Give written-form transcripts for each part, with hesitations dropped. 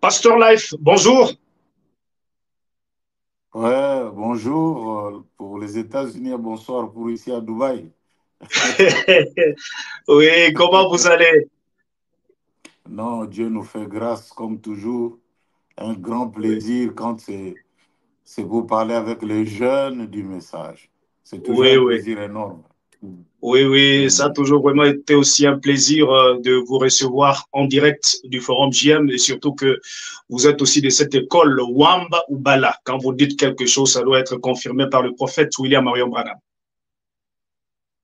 Pasteur Life, bonjour. Ouais, bonjour pour les États-Unis et bonsoir pour ici à Dubaï. Oui, comment vous allez? Non, Dieu nous fait grâce comme toujours. Un grand Oui, plaisir quand c'est pour parler avec les jeunes du message. C'est toujours oui, un oui. plaisir énorme. Oui, oui, ça a Mm. toujours vraiment été aussi un plaisir de vous recevoir en direct du Forum JM et surtout que vous êtes aussi de cette école Wamba ou Bala. Quand vous dites quelque chose, ça doit être confirmé par le prophète William Marion Branham.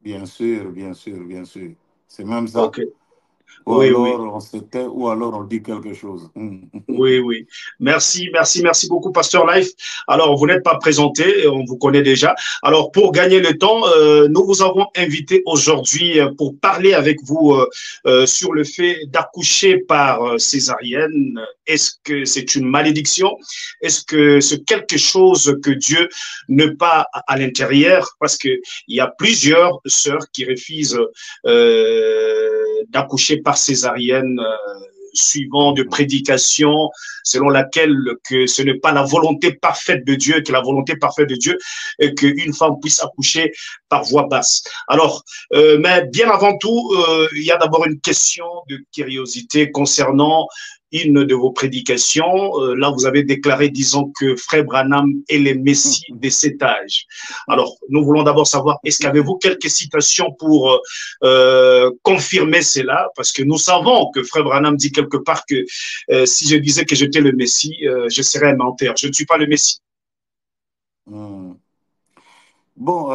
Bien sûr, bien sûr, bien sûr. C'est même ça. OK. Ou Oui, oui. alors on se tait, ou alors on dit quelque chose. Mm. Oui, oui. Merci, merci, merci beaucoup, Pasteur Life. Alors, vous n'êtes pas présenté, on vous connaît déjà. Alors, pour gagner le temps, nous vous avons invité aujourd'hui pour parler avec vous sur le fait d'accoucher par césarienne. Est-ce que c'est une malédiction? Est-ce que c'est quelque chose que Dieu ne pas à l'intérieur? Parce que il y a plusieurs sœurs qui refusent d'accoucher par césarienne suivant de Mhm. prédication selon laquelle que ce n'est pas la volonté parfaite de Dieu, que la volonté parfaite de Dieu est qu'une femme puisse accoucher par voie basse. Alors, mais bien avant tout, il y a d'abord une question de curiosité concernant une de vos prédications. Là, vous avez déclaré, disons, que Frère Branham est le Messie de cet âge. Alors, nous voulons d'abord savoir, est-ce qu'avez-vous quelques citations pour confirmer cela? Parce que nous savons que Frère Branham dit quelque part que si je disais que j'étais le Messie, je serais un menteur. Je ne suis pas le Messie. Mm. Bon,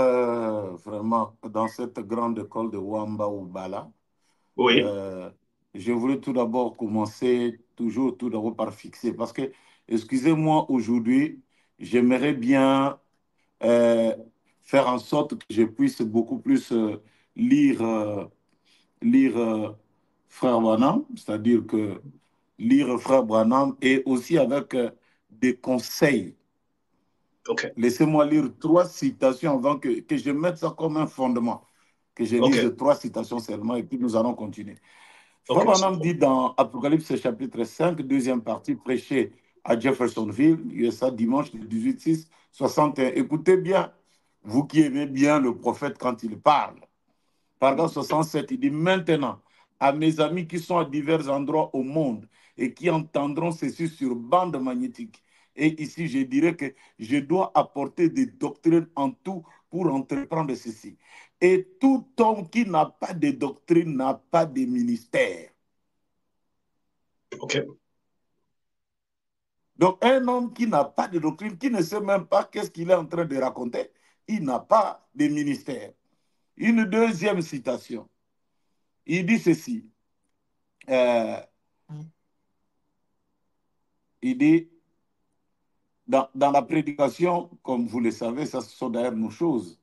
vraiment, dans cette grande école de Wamba ou Bala, Oui, Euh, je voulais tout d'abord commencer, toujours tout d'abord par fixer, parce que, excusez-moi, aujourd'hui, j'aimerais bien euh, faire en sorte que je puisse beaucoup plus lire, lire Frère Branham, c'est-à-dire que lire Frère Branham et aussi avec des conseils. ok, Laissez-moi lire trois citations avant que je mette ça comme un fondement, que je ok, lise trois citations seulement et puis nous allons continuer. Frère ok, sans Branham dit problème. dans Apocalypse chapitre 5, deuxième partie, prêché à Jeffersonville, USA, dimanche le 18-6-61. Écoutez bien, vous qui aimez bien le prophète quand il parle. Paragraphe 67, il dit maintenant, à mes amis qui sont à divers endroits au monde et qui entendront ceci sur bande magnétique. Et ici, je dirais que je dois apporter des doctrines en tout pour entreprendre ceci. Et tout homme qui n'a pas de doctrine n'a pas de ministère. Ok, Donc, un homme qui n'a pas de doctrine, qui ne sait même pas qu'est-ce qu'il est en train de raconter, il n'a pas de ministère. Une deuxième citation. Il dit ceci. Euh, il dit, dans la prédication, comme vous le savez, ça ce sont d'ailleurs nos choses.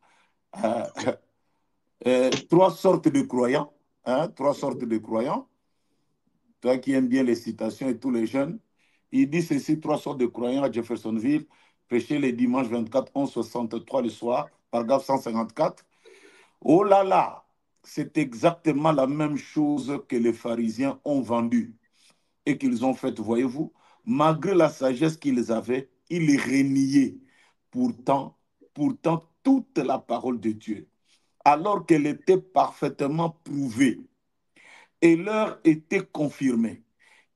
Euh, trois sortes de croyants. Hein, trois sortes de croyants. Toi qui aimes bien les citations et tous les jeunes. Il dit ceci, trois sortes de croyants à Jeffersonville, prêché les dimanches 24, 11, 63 le soir, paragraphe 154. Oh là là, c'est exactement la même chose que les pharisiens ont vendu et qu'ils ont fait, voyez-vous. Malgré la sagesse qu'ils avaient, ils reniaient pourtant toute la parole de Dieu, alors qu'elle était parfaitement prouvée et leur était confirmée.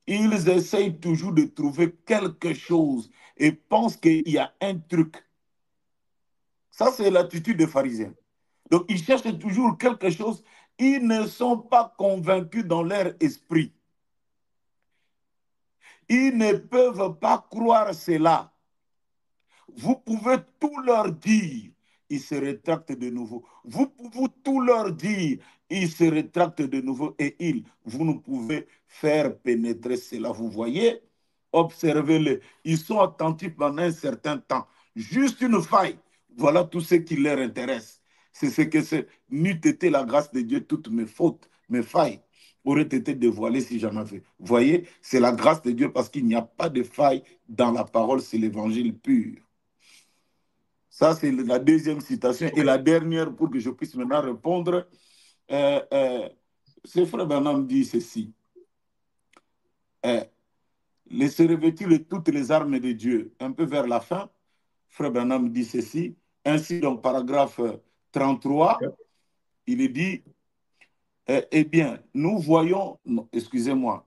Ils essayent toujours de trouver quelque chose et pensent qu'il y a un truc. Ça, c'est l'attitude des pharisiens. Donc, ils cherchent toujours quelque chose. Ils ne sont pas convaincus dans leur esprit. Ils ne peuvent pas croire cela. Vous pouvez tout leur dire, ils se rétractent de nouveau. Vous pouvez tout leur dire, ils se rétractent de nouveau et vous ne pouvez faire pénétrer cela. Vous voyez, observez-les. Ils sont attentifs pendant un certain temps. Juste une faille. Voilà tout ce qui leur intéresse. C'est ce que c'est. N'eût été la grâce de Dieu, toutes mes fautes, mes failles auraient été dévoilées si j'en avais. Vous voyez, c'est la grâce de Dieu parce qu'il n'y a pas de faille dans la parole, c'est l'évangile pur. Ça, c'est la deuxième citation. Et ok, la dernière, pour que je puisse maintenant répondre, euh, euh, c'est Frère Branham dit ceci. Euh, se revêtir de toutes les armes de Dieu. Un peu vers la fin, Frère Branham dit ceci. Ainsi, donc, paragraphe 33, Ok. il dit, eh bien, nous voyons, excusez-moi,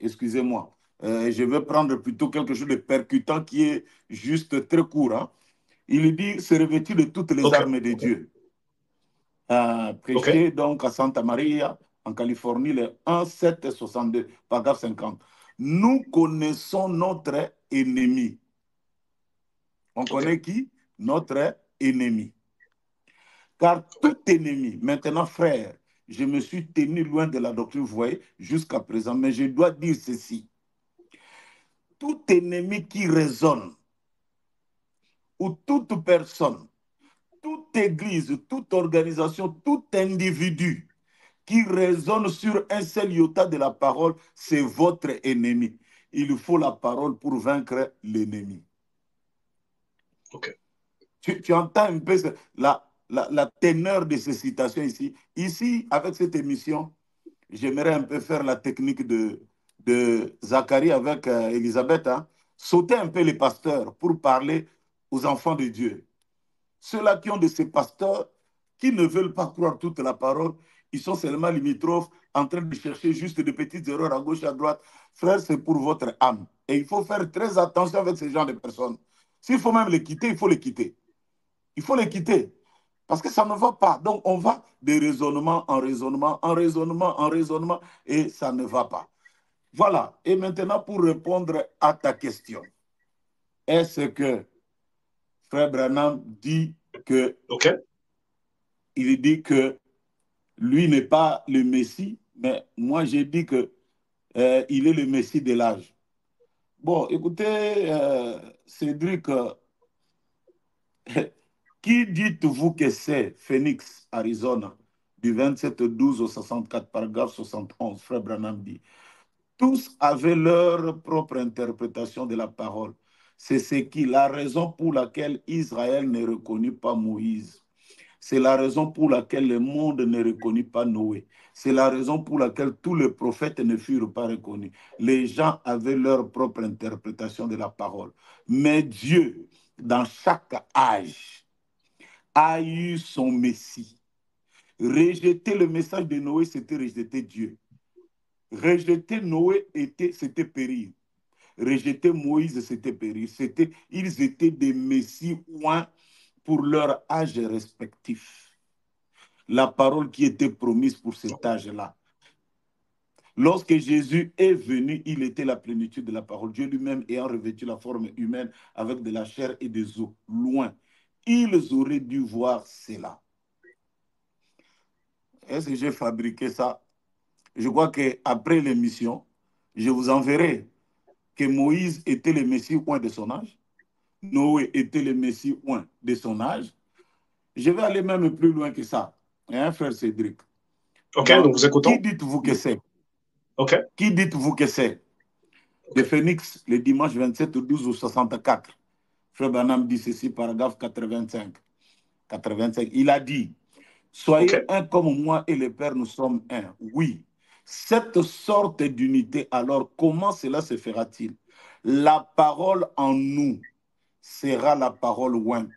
je vais prendre plutôt quelque chose de percutant qui est juste très court. Hein. Il dit, se revêtir de toutes les Ok. armes de Dieu. Ok. Prêché donc à Santa Maria, en Californie, le 1-7-62, paragraphe 50. Nous connaissons notre ennemi. On Ok. connaît qui? Notre ennemi. Car Ok. tout ennemi, maintenant frère, je me suis tenu loin de la doctrine, vous voyez, jusqu'à présent, mais je dois dire ceci. Tout ennemi qui raisonne, ou toute personne, toute église, toute organisation, tout individu qui raisonne sur un seul iota de la parole, c'est votre ennemi. Il faut la parole pour vaincre l'ennemi. Ok. Tu entends un peu la teneur de ces citations ici. Ici, avec cette émission, j'aimerais un peu faire la technique de Zacharie avec Elisabeth. Hein. Sauter un peu les pasteurs pour parler aux enfants de Dieu. Ceux-là qui ont de ces pasteurs qui ne veulent pas croire toute la parole, ils sont seulement limitrophes en train de chercher juste des petites erreurs à gauche et à droite. Frère, c'est pour votre âme. Et il faut faire très attention avec ce genre de personnes. S'il faut même les quitter, il faut les quitter. Il faut les quitter. Parce que ça ne va pas. Donc, on va de raisonnement en raisonnement, en raisonnement, en raisonnement, et ça ne va pas. Voilà. Et maintenant, pour répondre à ta question, est-ce que Frère Branham dit que Ok. il dit que lui n'est pas le Messie, mais moi j'ai dit que il est le Messie de l'âge. Bon, écoutez, Cédric, qui dites-vous que c'est Phoenix, Arizona, du 27-12 au 64, paragraphe 71, Frère Branham dit. Tous avaient leur propre interprétation de la parole. C'est ce qui, la raison pour laquelle Israël ne reconnut pas Moïse. C'est la raison pour laquelle le monde ne reconnut pas Noé. C'est la raison pour laquelle tous les prophètes ne furent pas reconnus. Les gens avaient leur propre interprétation de la parole. Mais Dieu, dans chaque âge, a eu son Messie. Rejeter le message de Noé, c'était rejeter Dieu. Rejeter Noé, c'était périr. Rejeter Moïse, c'était périr. Ils étaient des messies oints pour leur âge respectif. La parole qui était promise pour cet âge-là. Lorsque Jésus est venu, il était la plénitude de la parole. Dieu lui-même ayant revêtu la forme humaine avec de la chair et des os, loin. Ils auraient dû voir cela. Est-ce que j'ai fabriqué ça? Je crois qu'après l'émission, je vous enverrai que Moïse était le Messie oint de son âge. Noé était le Messie oint de son âge. Je vais aller même plus loin que ça, hein, frère Cédric. Ok, nous Donc, vous qui écoutons. dites-vous que c'est? Ok. Qui dites-vous que c'est? De Ok. Phoenix, le dimanche 27-12 au 64. Frère Branham dit ceci, paragraphe 85. 85. Il a dit, Ok. soyez un comme moi et le Père, nous sommes un. Oui. Cette sorte d'unité, alors comment cela se fera-t-il? La parole en nous sera la parole ointe.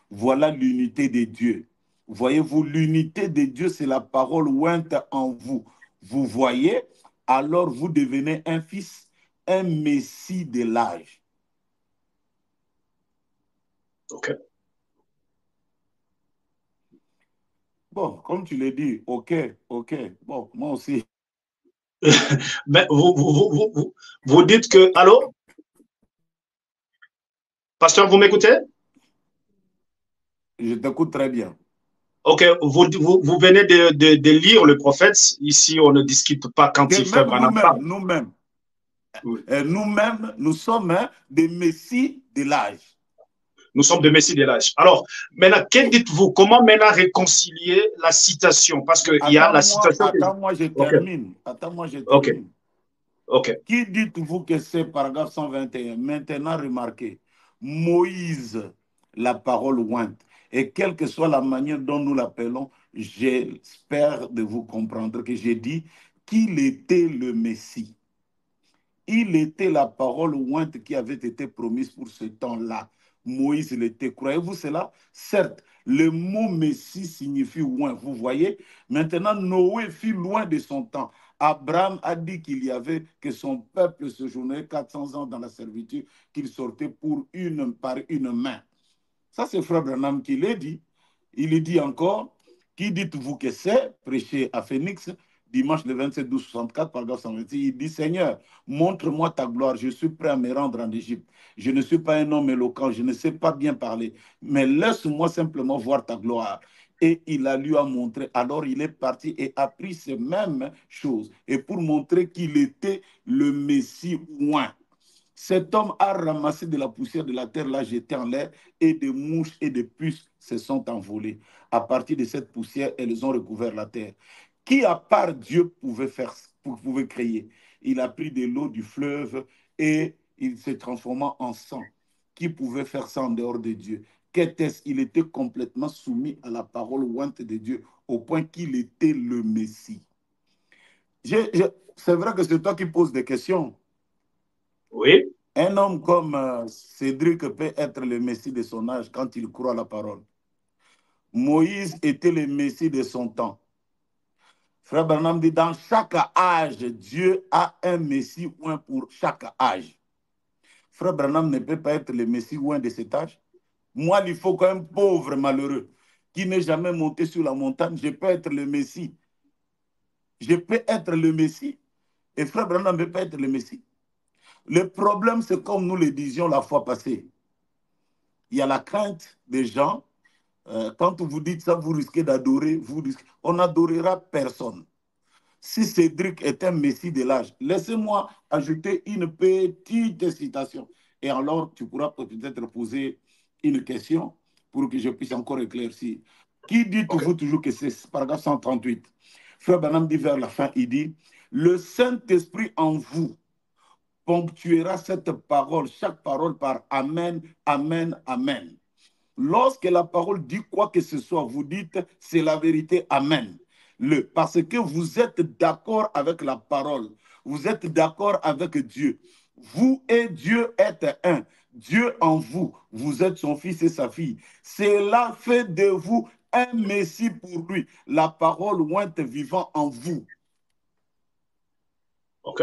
Voilà l'unité de Dieu. Voyez-vous, l'unité de Dieu, c'est la parole ointe en vous. Vous voyez, alors vous devenez un fils, un messie de l'âge. Ok. Bon, comme tu l'as dit, ok, ok. Bon, moi aussi, Mais vous dites que... Allô? Pasteur, vous m'écoutez? je t'écoute très bien. Ok, vous venez de lire le prophète. Ici, on ne discute pas quand Que il fait même Branham nous-mêmes, parle. nous-mêmes, Oui. nous-mêmes, nous sommes hein, des messies de l'âge. Nous sommes de Messie de l'âge. Alors, maintenant, que dites-vous? Comment maintenant réconcilier la citation? Parce qu'il y a la citation. Attends-moi, je Ok, termine. Attends-moi, je ok, termine. ok, Qui dites-vous que c'est, paragraphe 121? Maintenant, remarquez, Moïse, la parole ointe. Et quelle que soit la manière dont nous l'appelons, j'espère de vous comprendre que j'ai dit qu'il était le Messie. Il était la parole ointe qui avait été promise pour ce temps-là. Moïse l'était. Croyez-vous cela? Certes, le mot Messie signifie oint. Vous voyez? Maintenant, Noé fut loin de son temps. Abraham a dit qu'il y avait que son peuple séjournait 400 ans dans la servitude, qu'il sortait par une main. Ça, c'est Frère Branham qui l'a dit. Il dit encore, qui dites-vous que c'est? Prêché à Phoenix, dimanche le 27-12-64, paragraphe 126. Il dit, Seigneur, montre-moi ta gloire, je suis prêt à me rendre en Égypte. Je ne suis pas un homme éloquent, je ne sais pas bien parler, mais laisse-moi simplement voir ta gloire. Et il a lui a montré. Alors il est parti et a pris ces mêmes choses. Et pour montrer qu'il était le Messie oint. Cet homme a ramassé de la poussière de la terre, l'a jeté en l'air, et des mouches et des puces se sont envolées. À partir de cette poussière, elles ont recouvert la terre. Qui, à part Dieu, pouvait créer? Il a pris de l'eau du fleuve et il s'est transformé en sang. Qui pouvait faire ça en dehors de Dieu? Qu'était-ce? Il était complètement soumis à la parole ointe de Dieu, au point qu'il était le Messie. C'est vrai que c'est toi qui poses des questions. Oui. Un homme comme Cédric peut être le Messie de son âge quand il croit la parole. Moïse était le Messie de son temps. Frère Branham dit, dans chaque âge, Dieu a un Messie oint pour chaque âge. Frère Branham ne peut pas être le Messie oint de cet âge. Moi, il faut qu'un pauvre malheureux qui n'est jamais monté sur la montagne, je peux être le Messie. Je peux être le Messie. Et Frère Branham ne peut pas être le Messie. Le problème, c'est comme nous le disions la fois passée. Il y a la crainte des gens. Quand vous dites ça, vous risquez d'adorer. On n'adorera personne. Si Cédric est un messie de l'âge, laissez-moi ajouter une petite citation. Et alors, tu pourras peut-être poser une question pour que je puisse encore éclaircir. Qui dites-vous toujours que c'est paragraphe 138? Frère Branham dit vers la fin, il dit, le Saint-Esprit en vous ponctuera cette parole, chaque parole par Amen, Amen, Amen. Lorsque la parole dit quoi que ce soit, vous dites c'est la vérité, Amen. Parce que vous êtes d'accord avec la parole, vous êtes d'accord avec Dieu. Vous et Dieu êtes un. Dieu en vous, vous êtes son fils et sa fille. Cela fait de vous un Messie pour lui, la parole ointe vivant en vous. OK.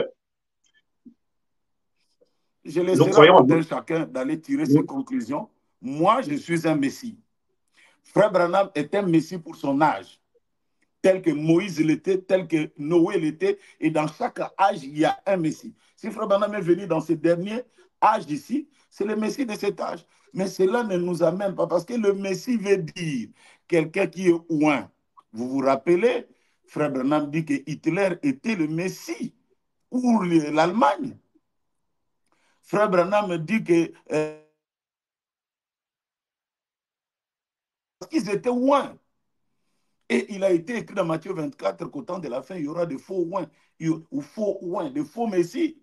Je Nous laisserai à croyons. tout un chacun d'aller tirer ses Nous, conclusions. Moi, je suis un Messie. Frère Branham est un Messie pour son âge, tel que Moïse l'était, tel que Noé l'était, et dans chaque âge, il y a un Messie. Si Frère Branham est venu dans ce dernier âge ici, c'est le Messie de cet âge. Mais cela ne nous amène pas, parce que le Messie veut dire quelqu'un qui est oint. Vous vous rappelez, Frère Branham dit que Hitler était le Messie pour l'Allemagne. Frère Branham dit que parce qu'ils étaient oints. Et il a été écrit dans Matthieu 24 qu'au temps de la fin, il y aura des faux oints, ou faux oints, des faux messies.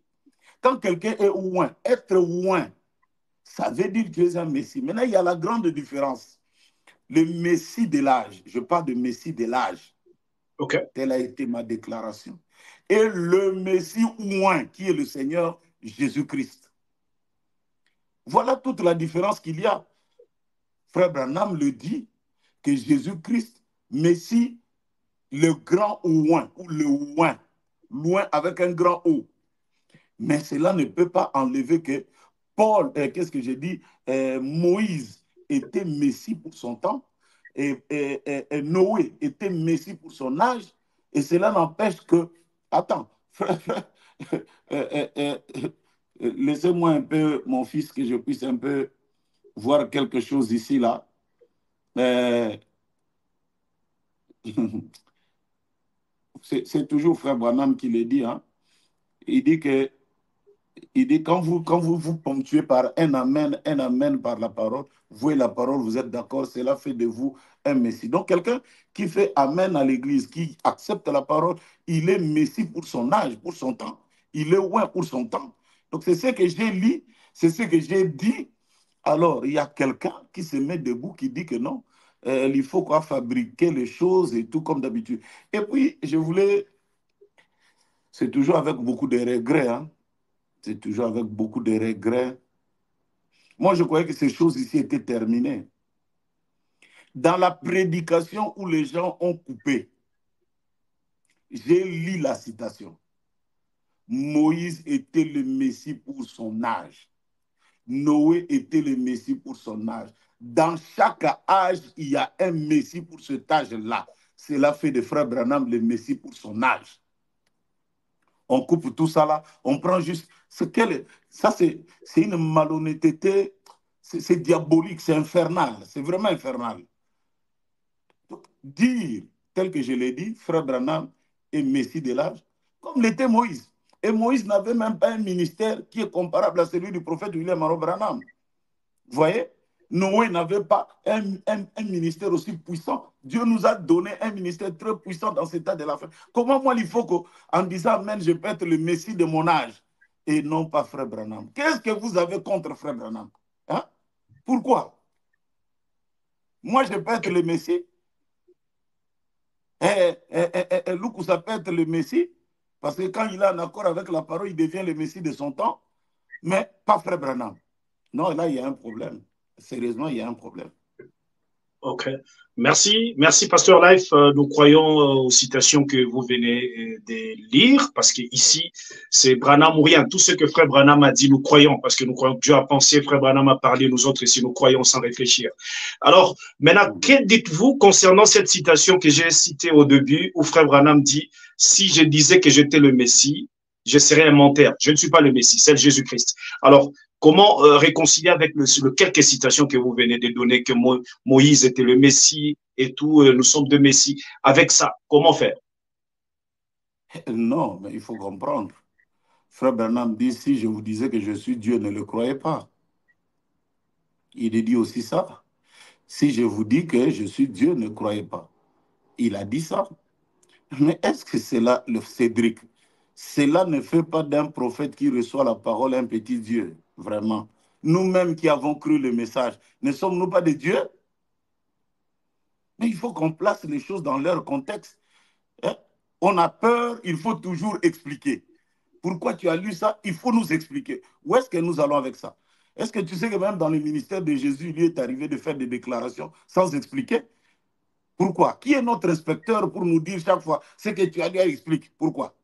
Quand quelqu'un est oint, être oint, ça veut dire que tu es un messie. Maintenant, il y a la grande différence. Le messie de l'âge, je parle de messie de l'âge. OK. Telle a été ma déclaration. Et le messie oint, qui est le Seigneur Jésus-Christ. Voilà toute la différence qu'il y a. Frère Branham le dit, que Jésus-Christ, Messie, le grand oint, ou le oint, loin avec un grand O. Mais cela ne peut pas enlever que Paul, qu'est-ce que j'ai dit, Moïse était Messie pour son temps, et Noé était Messie pour son âge, et cela n'empêche que, attends, laissez-moi un peu, mon fils, que je puisse un peu voir quelque chose ici, là. Euh, c'est toujours Frère Branham qui le dit, hein. Il dit que quand vous ponctuez par un amen par la parole, vous et la parole, vous êtes d'accord, cela fait de vous un Messie. Donc, quelqu'un qui fait amen à l'église, qui accepte la parole, il est Messie pour son âge, pour son temps. Il est loin pour son temps. Donc, c'est ce que j'ai lu, c'est ce que j'ai dit. Alors, il y a quelqu'un qui se met debout, qui dit que non, il faut quoi fabriquer les choses et tout comme d'habitude. Et puis, je voulais, c'est toujours avec beaucoup de regrets, hein, C'est toujours avec beaucoup de regrets. Moi, je croyais que ces choses ici étaient terminées. Dans la prédication où les gens ont coupé, j'ai lu la citation. Moïse était le Messie pour son âge. Noé était le Messie pour son âge. Dans chaque âge, il y a un Messie pour cet âge-là. Cela fait de Frère Branham le Messie pour son âge. On coupe tout ça là, on prend juste... Ça, c'est une malhonnêteté, c'est diabolique, c'est infernal, c'est vraiment infernal. Donc, dire, tel que je l'ai dit, Frère Branham est Messie de l'âge, comme l'était Moïse. Et Moïse n'avait même pas un ministère qui est comparable à celui du prophète William Aaron Branham. Vous voyez, Noé n'avait pas un ministère aussi puissant. Dieu nous a donné un ministère très puissant dans cet état de la fin. Comment moi, il faut qu'en disant Amen, je peux être le Messie de mon âge et non pas Frère Branham? Qu'est-ce que vous avez contre Frère Branham? Hein? Pourquoi? Moi, je peux être le Messie. Loukou, ça peut être le Messie. Parce que quand il est en accord avec la parole, il devient le Messie de son temps. Mais pas Frère Branham. Non, là, il y a un problème. Sérieusement, il y a un problème. Ok. Merci. Merci, Pasteur Life. Nous croyons aux citations que vous venez de lire, parce que ici, c'est Branham ou rien. Tout ce que Frère Branham a dit, nous croyons, parce que nous croyons que Dieu a pensé, Frère Branham a parlé, nous autres ici, nous croyons sans réfléchir. Alors, maintenant, que dites-vous concernant cette citation que j'ai citée au début, où Frère Branham dit, si je disais que j'étais le Messie, je serais un menteur. Je ne suis pas le Messie, c'est Jésus-Christ. Alors, comment réconcilier avec le quelques citations que vous venez de donner, que Moïse était le Messie et tout, nous sommes deux Messies. Avec ça, comment faire? Non, mais il faut comprendre. Frère Branham dit, si je vous disais que je suis Dieu, ne le croyez pas. Il dit aussi ça. Si je vous dis que je suis Dieu, ne croyez pas. Il a dit ça. Mais est-ce que c'est là, le Cédric? Cela ne fait pas d'un prophète qui reçoit la parole un petit Dieu, vraiment. Nous-mêmes qui avons cru le message, ne sommes-nous pas des dieux? Mais il faut qu'on place les choses dans leur contexte. Hein? On a peur, il faut toujours expliquer. Pourquoi tu as lu ça? Il faut nous expliquer. Où est-ce que nous allons avec ça? Est-ce que tu sais que même dans le ministère de Jésus, il lui est arrivé de faire des déclarations sans expliquer? Pourquoi? Qui est notre inspecteur pour nous dire chaque fois ce que tu as dit, explique? Pourquoi?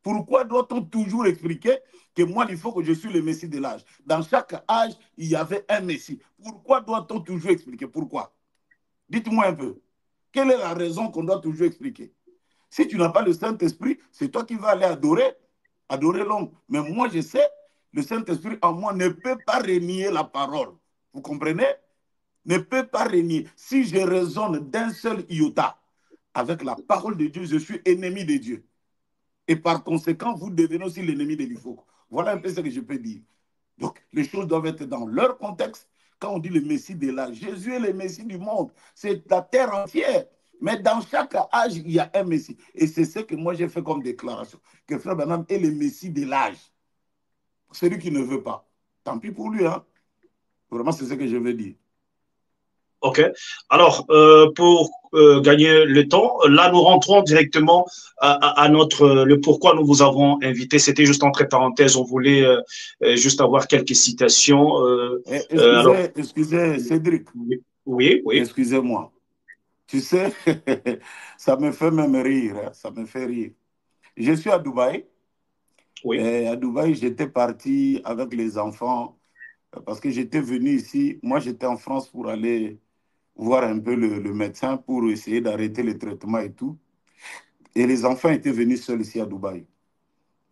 Pourquoi doit-on toujours expliquer que moi, il faut que je suis le Messie de l'âge? Dans chaque âge, il y avait un Messie. Pourquoi doit-on toujours expliquer? Pourquoi? Dites-moi un peu. Quelle est la raison qu'on doit toujours expliquer? Si tu n'as pas le Saint-Esprit, c'est toi qui vas aller adorer l'homme. Mais moi, je sais, le Saint-Esprit en moi ne peut pas renier la parole. Vous comprenez? Ne peut pas renier. Si je raisonne d'un seul iota avec la parole de Dieu, je suis ennemi de Dieu. Et par conséquent, vous devenez aussi l'ennemi de l'Ifoko. Voilà un peu ce que je peux dire. Donc, les choses doivent être dans leur contexte. Quand on dit le Messie de l'âge, Jésus est le Messie du monde. C'est la terre entière. Mais dans chaque âge, il y a un Messie. Et c'est ce que moi j'ai fait comme déclaration. Que Frère Branham est le Messie de l'âge. Celui qui ne veut pas. Tant pis pour lui. Hein. Vraiment, c'est ce que je veux dire. OK. Alors, pour gagner le temps, là, nous rentrons directement à notre le pourquoi nous vous avons invité. C'était juste entre parenthèses, on voulait juste avoir quelques citations. Alors, Excusez, Cédric. oui, oui, Excusez-moi. Tu sais, ça me fait même rire. Hein, ça me fait rire. Je suis à Dubaï. oui, Et à Dubaï, j'étais parti avec les enfants parce que j'étais venu ici. Moi, j'étais en France pour aller voir un peu le médecin pour essayer d'arrêter le traitement et tout. Et les enfants étaient venus seuls ici à Dubaï.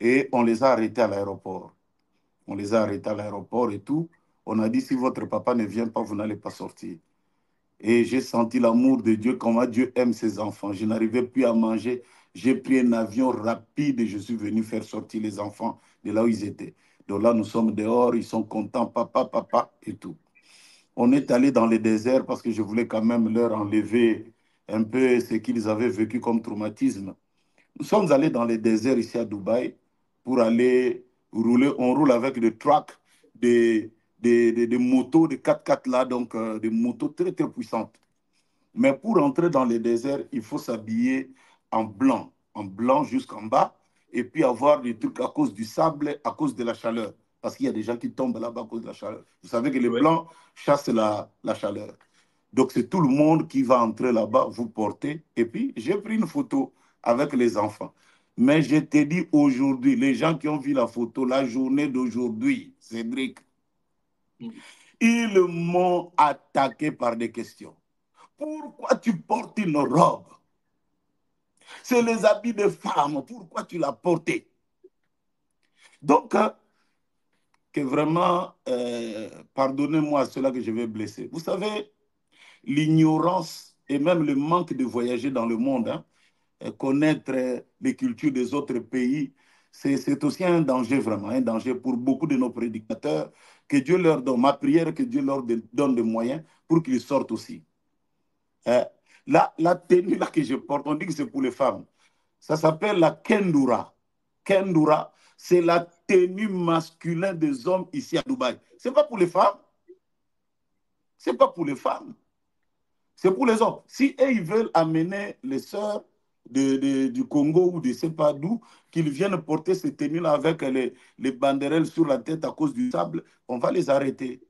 Et on les a arrêtés à l'aéroport. On les a arrêtés à l'aéroport et tout. On a dit, si votre papa ne vient pas, vous n'allez pas sortir. Et j'ai senti l'amour de Dieu, comment Dieu aime ses enfants. Je n'arrivais plus à manger. J'ai pris un avion rapide et je suis venu faire sortir les enfants de là où ils étaient. Donc là, nous sommes dehors, ils sont contents, papa, papa et tout. On est allé dans les déserts parce que je voulais quand même leur enlever un peu ce qu'ils avaient vécu comme traumatisme. Nous sommes allés dans les déserts ici à Dubaï pour aller rouler. On roule avec des trucks, des motos, des 4x4 là, donc des motos très très puissantes. Mais pour entrer dans les déserts, il faut s'habiller en blanc jusqu'en bas. et puis avoir des trucs à cause du sable, à cause de la chaleur. Parce qu'il y a des gens qui tombent là-bas à cause de la chaleur. Vous savez que les Oui. Blancs chassent la chaleur. Donc c'est tout le monde qui va entrer là-bas, vous porter. Et puis j'ai pris une photo avec les enfants. Mais je te dis aujourd'hui, les gens qui ont vu la photo, la journée d'aujourd'hui, Cédric, Mm. ils m'ont attaqué par des questions. Pourquoi tu portes une robe? C'est les habits de femme. Pourquoi tu l'as porté? Donc, que vraiment, pardonnez-moi à cela que je vais blesser. Vous savez, l'ignorance et même le manque de voyager dans le monde, hein, connaître les cultures des autres pays, c'est aussi un danger, vraiment, un danger pour beaucoup de nos prédicateurs. Que Dieu leur donne, ma prière, que Dieu leur donne des moyens pour qu'ils sortent aussi. Euh, la tenue là que je porte, on dit que c'est pour les femmes. Ça s'appelle la kendura. Kendura, c'est la tenue masculine des hommes ici à Dubaï. C'est pas pour les femmes. C'est pas pour les femmes. C'est pour les hommes. Si eux, ils veulent amener les sœurs du Congo ou de je ne sais pas d'où, qu'ils viennent porter ces tenues-là avec les banderoles sur la tête à cause du sable, on va les arrêter.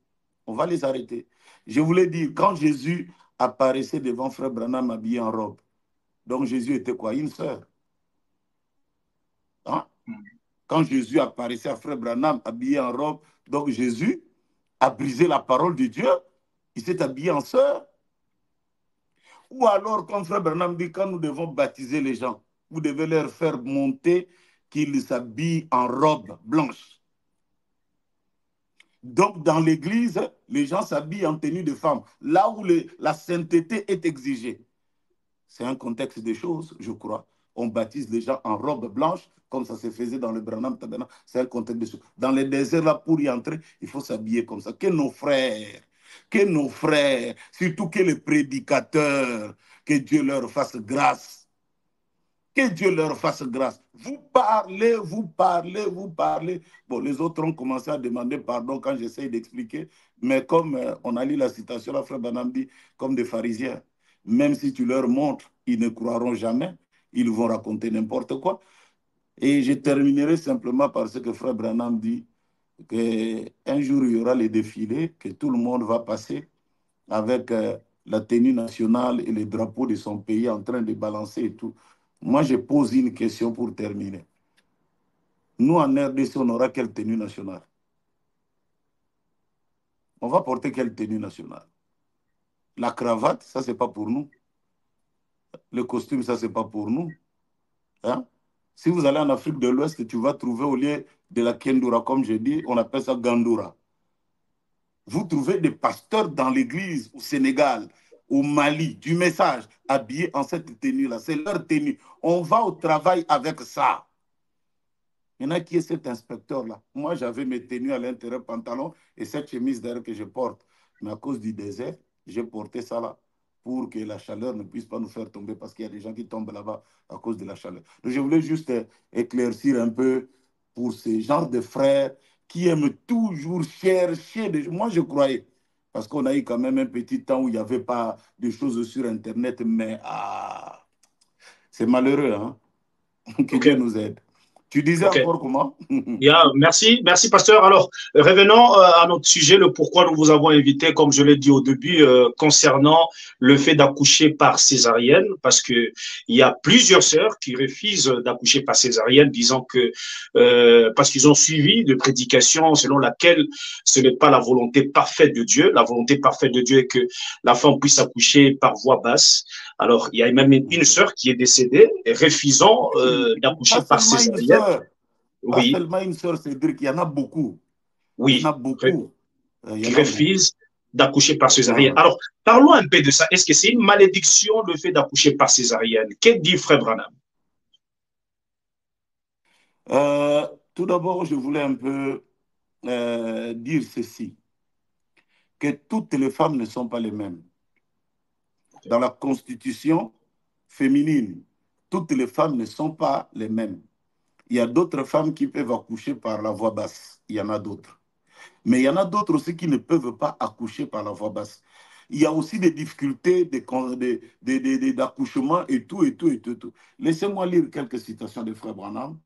On va les arrêter. Je voulais dire, quand Jésus apparaissait devant Frère Branham habillé en robe, donc Jésus était quoi? Une sœur. Hein? Quand Jésus apparaissait à Frère Branham habillé en robe, donc Jésus a brisé la parole de Dieu. Il s'est habillé en sœur. Ou alors, comme Frère Branham dit, quand nous devons baptiser les gens, vous devez leur faire monter qu'ils s'habillent en robe blanche. Donc, dans l'église, les gens s'habillent en tenue de femme, là où la sainteté est exigée. C'est un contexte des choses, je crois. On baptise les gens en robe blanche, comme ça se faisait dans le Branham Tabernacle. C'est un contexte des choses. Dans les déserts, là, pour y entrer, il faut s'habiller comme ça. Que nos frères, surtout que les prédicateurs, que Dieu leur fasse grâce. Que Dieu leur fasse grâce. Vous parlez, vous parlez, vous parlez. Bon, les autres ont commencé à demander pardon quand j'essaye d'expliquer, mais comme on a lu la citation, la frère Banam dit, comme des pharisiens, même si tu leur montres, ils ne croiront jamais, ils vont raconter n'importe quoi. Et je terminerai simplement par ce que frère Branham dit, qu'un jour il y aura les défilés, que tout le monde va passer avec la tenue nationale et les drapeaux de son pays en train de balancer et tout. Moi, je pose une question pour terminer. Nous, en RDC, on aura quelle tenue nationale? On va porter quelle tenue nationale? La cravate, ça, c'est pas pour nous. Le costume, ça, c'est pas pour nous. Hein? Si vous allez en Afrique de l'Ouest, tu vas trouver au lieu de la kendura, comme je dis, on appelle ça gandoura. Vous trouvez des pasteurs dans l'église au Sénégal, au Mali, du message, habillés en cette tenue-là. C'est leur tenue. On va au travail avec ça. Maintenant, qui est cet inspecteur-là? Moi, j'avais mes tenues à l'intérieur, pantalon et cette chemise d'ailleurs que je porte. Mais à cause du désert, j'ai porté ça là pour que la chaleur ne puisse pas nous faire tomber parce qu'il y a des gens qui tombent là-bas à cause de la chaleur. Donc, je voulais juste éclaircir un peu pour ces genres de frères qui aiment toujours chercher des... Moi, je croyais, parce qu'on a eu quand même un petit temps où il n'y avait pas de choses sur Internet, mais c'est malheureux, hein? Que OK. Dieu nous aide. Tu disais OK. encore comment? Merci, merci, pasteur. Alors, revenons à notre sujet, le pourquoi nous vous avons invité, comme je l'ai dit au début, concernant le fait d'accoucher par césarienne, parce que il y a plusieurs sœurs qui refusent d'accoucher par césarienne, disant que parce qu'ils ont suivi de prédication selon laquelle ce n'est pas la volonté parfaite de Dieu. La volonté parfaite de Dieu est que la femme puisse accoucher par voie basse. Alors, il y a même une sœur qui est décédée, refusant Pas d'accoucher par seulement une césarienne. sœur, pas Oui, seulement une sœur, Cédric, il y en a beaucoup. Il y en a oui, beaucoup. Il y qui en a beaucoup. refusent d'accoucher par Ouais, césarienne. ouais. Alors, parlons un peu de ça. Est-ce que c'est une malédiction le fait d'accoucher par césarienne? Que dit Frère Branham? Tout d'abord, je voulais un peu dire ceci, que toutes les femmes ne sont pas les mêmes. Dans la constitution féminine, toutes les femmes ne sont pas les mêmes. Il y a d'autres femmes qui peuvent accoucher par la voie basse. Il y en a d'autres. Mais il y en a d'autres aussi qui ne peuvent pas accoucher par la voie basse. Il y a aussi des difficultés d'accouchement et tout, et tout, et tout, et tout. Laissez-moi lire quelques citations de Frère Branham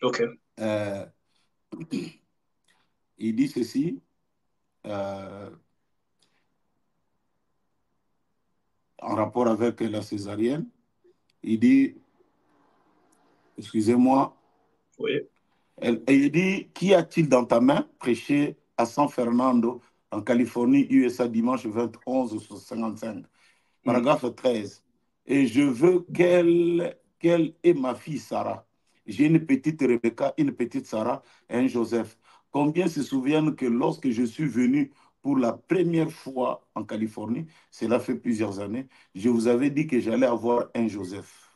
OK. Euh, il dit ceci, euh, en rapport avec la césarienne. Il dit, excusez-moi, Oui. il dit, qu'y a-t-il dans ta main? Prêché à San Fernando, en Californie, USA, dimanche 21 55. Mm. Paragraphe 13. Et je veux qu'elle ait ma fille Sarah. J'ai une petite Rebecca, une petite Sarah et un Joseph. Combien se souviennent que lorsque je suis venu pour la première fois en Californie, cela fait plusieurs années, je vous avais dit que j'allais avoir un Joseph.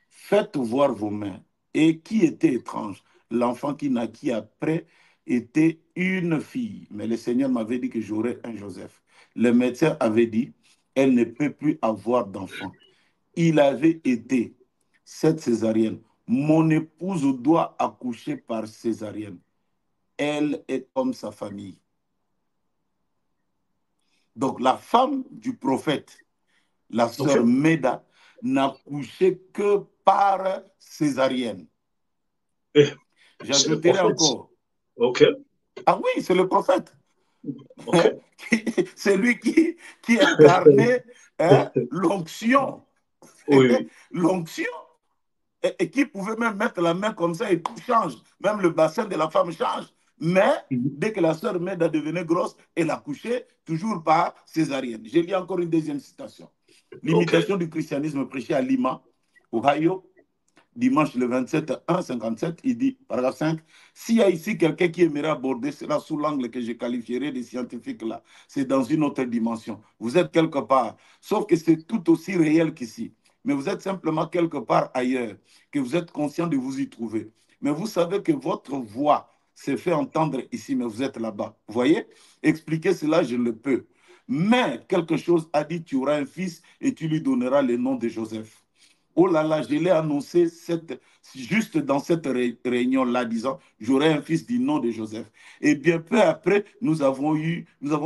Faites voir vos mains. Et qui était étrange? L'enfant qui naquit après était une fille. Mais le Seigneur m'avait dit que j'aurais un Joseph. Le médecin avait dit, elle ne peut plus avoir d'enfant. Il avait été cette césarienne. Mon épouse doit accoucher par césarienne. Elle est comme sa famille. Donc la femme du prophète, la sœur OK. Méda, n'a couché que par césarienne. Eh, c'est le J'ajouterai prophète. encore. OK. Ah oui, c'est le prophète. OK. C'est lui qui incarnait hein, l'onction. Oui. L'onction. Et qui pouvait même mettre la main comme ça et tout change. Même le bassin de la femme change. Mais Mhm. dès que la sœur Meda devenait grosse, elle accouchait toujours par césarienne. Je lis encore une deuxième citation. OK. L'imitation du christianisme prêché à Lima, Ohio, dimanche le 27 1 57, il dit, paragraphe 5, s'il y a ici quelqu'un qui aimerait aborder cela sous l'angle que je qualifierais de scientifique là, c'est dans une autre dimension. Vous êtes quelque part, sauf que c'est tout aussi réel qu'ici. Mais vous êtes simplement quelque part ailleurs, que vous êtes conscient de vous y trouver. Mais vous savez que votre voix s'est fait entendre ici, mais vous êtes là-bas. Vous voyez? Expliquer cela, je le peux. Mais quelque chose a dit, tu auras un fils et tu lui donneras le nom de Joseph. Oh là là, je l'ai annoncé juste dans cette réunion-là, disant, j'aurai un fils du nom de Joseph. Et bien peu après, nous avons